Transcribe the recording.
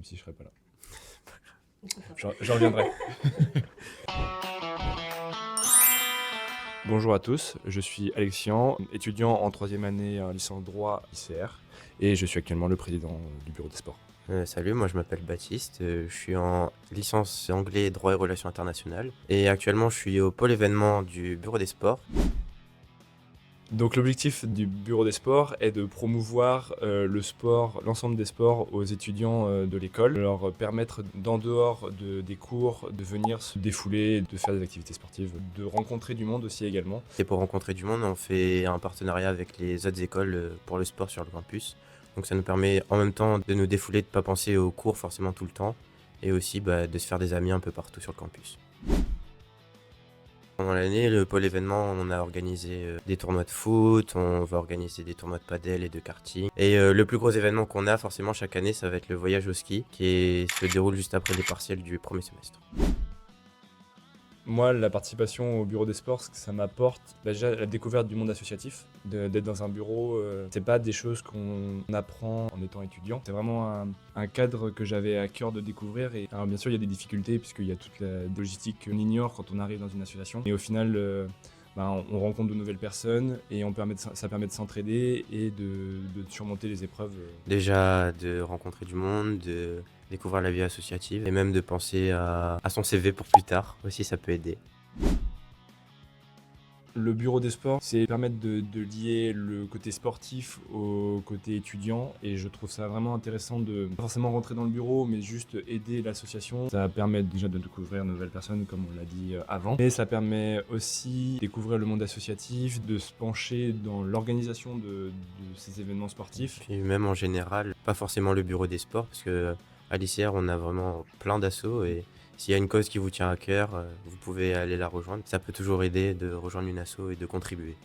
Même si je serai pas là. Je reviendrai. Bonjour à tous, je suis Alexian, étudiant en troisième année en licence droit ICR et je suis actuellement le président du bureau des sports. Salut, moi je m'appelle Baptiste, je suis en licence anglais droit et relations internationales et actuellement je suis au pôle événement du bureau des sports. Donc l'objectif du bureau des sports est de promouvoir le sport, l'ensemble des sports aux étudiants de l'école, leur permettre d'en dehors des cours de venir se défouler, de faire des activités sportives, de rencontrer du monde aussi également. Et pour rencontrer du monde, on fait un partenariat avec les autres écoles pour le sport sur le campus. Donc ça nous permet en même temps de nous défouler, de ne pas penser aux cours forcément tout le temps et aussi de se faire des amis un peu partout sur le campus. Pendant l'année, le pôle événement, on a organisé des tournois de foot, on va organiser des tournois de padel et de karting. Et le plus gros événement qu'on a forcément chaque année, ça va être le voyage au ski se déroule juste après les partiels du premier semestre. Moi, la participation au bureau des sports, ce que ça m'apporte, déjà la découverte du monde associatif, d'être dans un bureau, c'est pas des choses qu'on apprend en étant étudiant. C'est vraiment un cadre que j'avais à cœur de découvrir. Et alors, bien sûr, il y a des difficultés puisqu'il y a toute la logistique qu'on ignore quand on arrive dans une association. Et au final, on rencontre de nouvelles personnes et ça permet de s'entraider et de surmonter les épreuves. Déjà de rencontrer du monde, de découvrir la vie associative et même de penser à son CV pour plus tard aussi, ça peut aider. Le bureau des sports, c'est permettre de lier le côté sportif au côté étudiant et je trouve ça vraiment intéressant de pas forcément rentrer dans le bureau mais juste aider l'association. Ça permet déjà de découvrir de nouvelles personnes comme on l'a dit avant, mais ça permet aussi de découvrir le monde associatif, de se pencher dans l'organisation de ces événements sportifs. Puis même en général, pas forcément le bureau des sports parce que à l'ICR on a vraiment plein d'assauts et s'il y a une cause qui vous tient à cœur, vous pouvez aller la rejoindre. Ça peut toujours aider de rejoindre une asso et de contribuer.